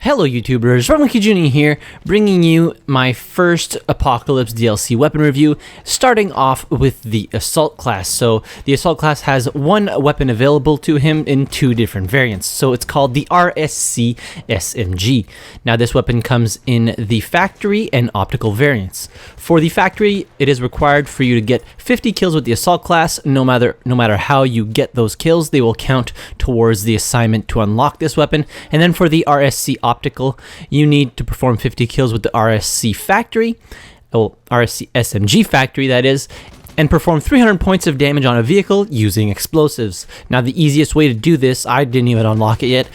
Hello YouTubers, RogueMonkeyJr here, bringing you my first Apocalypse DLC weapon review, starting off with the Assault class. So the Assault class has one weapon available to him in two different variants. So it's called the RSC SMG. Now this weapon comes in the factory and optical variants. For the factory, it is required for you to get 50 kills with the Assault class. No matter how you get those kills, they will count towards the assignment to unlock this weapon. And then for the RSC optical, you need to perform 50 kills with the RSC factory, RSC SMG factory that is, and perform 300 points of damage on a vehicle using explosives. Now the easiest way to do this, I didn't even unlock it yet,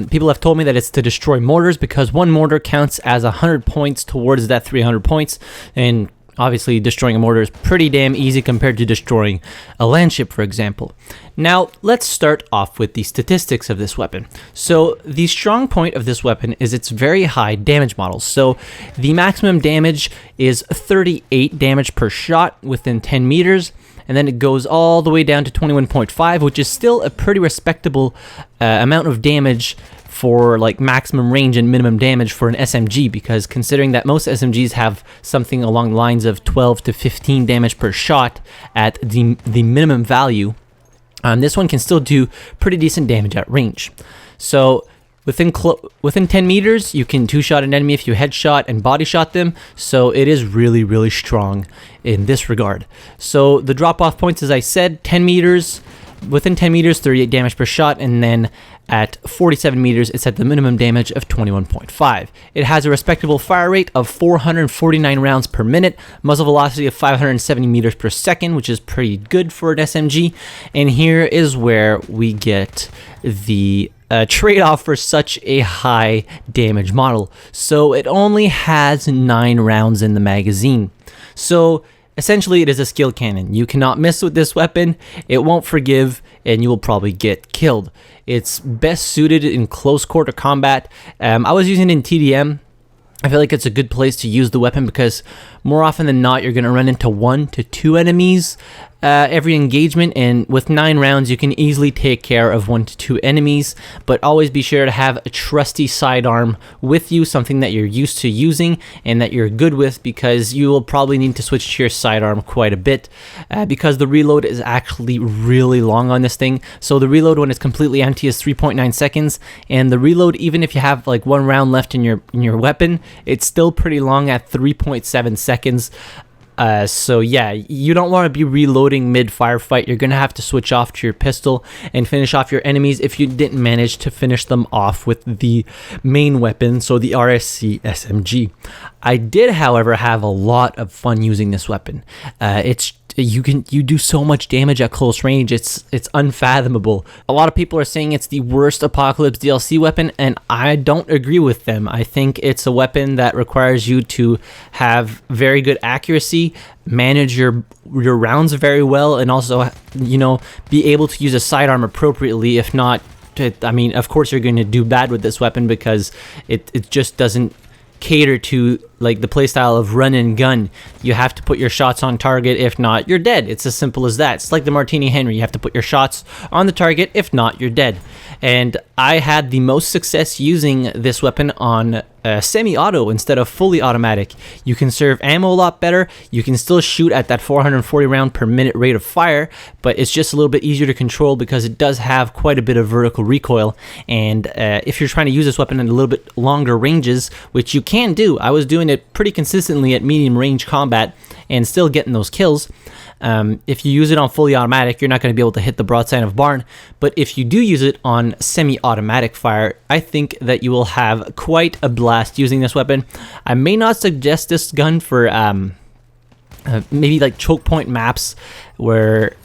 people have told me that it's to destroy mortars because one mortar counts as 100 points towards that 300 points, and obviously destroying a mortar is pretty damn easy compared to destroying a landship, for example. Now let's start off with the statistics of this weapon. So the strong point of this weapon is its very high damage model. So the maximum damage is 38 damage per shot within 10 meters, and then it goes all the way down to 21.5, which is still a pretty respectable amount of damage for like maximum range and minimum damage for an SMG, because considering that most SMGs have something along the lines of 12 to 15 damage per shot at the minimum value, this one can still do pretty decent damage at range. So within 10 meters, you can two-shot an enemy if you headshot and body shot them, so it is really strong in this regard. So the drop-off points, as I said, 10 meters, within 10 meters, 38 damage per shot, and then at 47 meters, it's at the minimum damage of 21.5. It has a respectable fire rate of 449 rounds per minute, muzzle velocity of 570 meters per second, which is pretty good for an SMG. And here is where we get the trade-off for such a high damage model. So it only has 9 rounds in the magazine. So essentially, it is a skill cannon. You cannot miss with this weapon, it won't forgive, and you will probably get killed. It's best suited in close quarter combat. I was using it in TDM. I feel like it's a good place to use the weapon because more often than not, you're going to run into 1 to 2 enemies every engagement, and with 9 rounds you can easily take care of 1 to 2 enemies, but always be sure to have a trusty sidearm with you, something that you're used to using and that you're good with, because you will probably need to switch to your sidearm quite a bit because the reload is actually really long on this thing. So the reload when it's completely empty is 3.9 seconds, and the reload, even if you have like 1 round left in your weapon, it's still pretty long at 3.7 seconds. So yeah, you don't want to be reloading mid-firefight. You're going to have to switch off to your pistol and finish off your enemies if you didn't manage to finish them off with the main weapon, so the RSC SMG. I did, however, have a lot of fun using this weapon. You do so much damage at close range, it's unfathomable. A lot of people are saying it's the worst Apocalypse DLC weapon, and I don't agree with them. I think it's a weapon that requires you to have very good accuracy, manage your rounds very well, and also, you know, be able to use a sidearm appropriately. If not, I mean, of course you're going to do bad with this weapon because it just doesn't cater to like the playstyle of run and gun. You have to put your shots on target, if not you're dead. It's as simple as that. It's like the Martini Henry, you have to put your shots on the target, if not you're dead. And I had the most success using this weapon on semi-auto instead of fully automatic. You conserve ammo a lot better, you can still shoot at that 440 round per minute rate of fire, but it's just a little bit easier to control because it does have quite a bit of vertical recoil. And if you're trying to use this weapon at a little bit longer ranges, which you can do, I was doing it pretty consistently at medium range combat and still getting those kills. If you use it on fully automatic, you're not going to be able to hit the broadside of barn, but if you do use it on semi-automatic fire, I think that you will have quite a blast using this weapon. I may not suggest this gun for maybe like choke point maps where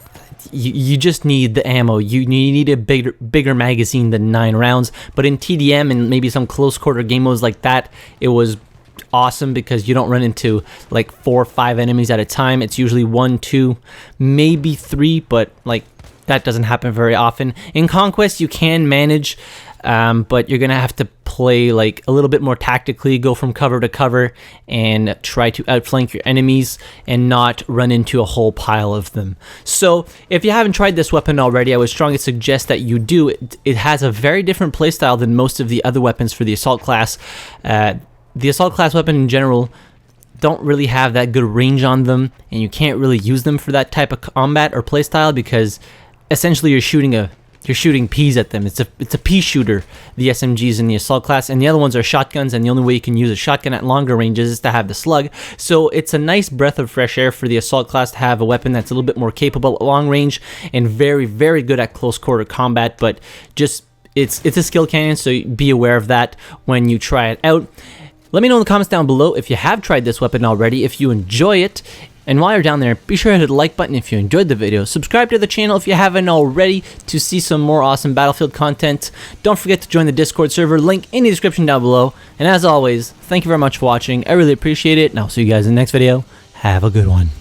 you just need the ammo. You need a bigger magazine than 9 rounds, but in TDM and maybe some close quarter game modes like that, it was awesome because you don't run into like 4 or 5 enemies at a time. It's usually 1, 2, maybe 3, but like that doesn't happen very often. In Conquest, you can manage, but you're gonna have to play like a little bit more tactically, go from cover to cover, and try to outflank your enemies and not run into a whole pile of them. So if you haven't tried this weapon already, I would strongly suggest that you do. It has a very different playstyle than most of the other weapons for the assault class. The assault class weapon in general don't really have that good range on them, and you can't really use them for that type of combat or playstyle because essentially you're shooting peas at them. It's a pea shooter, the SMGs in the assault class, and the other ones are shotguns, and the only way you can use a shotgun at longer ranges is to have the slug. So it's a nice breath of fresh air for the assault class to have a weapon that's a little bit more capable at long range and very, very good at close quarter combat, but just it's a skill cannon, so be aware of that when you try it out. Let me know in the comments down below if you have tried this weapon already, if you enjoy it. And while you're down there, be sure to hit the like button if you enjoyed the video. Subscribe to the channel if you haven't already to see some more awesome Battlefield content. Don't forget to join the Discord server, link in the description down below. And as always, thank you very much for watching. I really appreciate it, and I'll see you guys in the next video. Have a good one.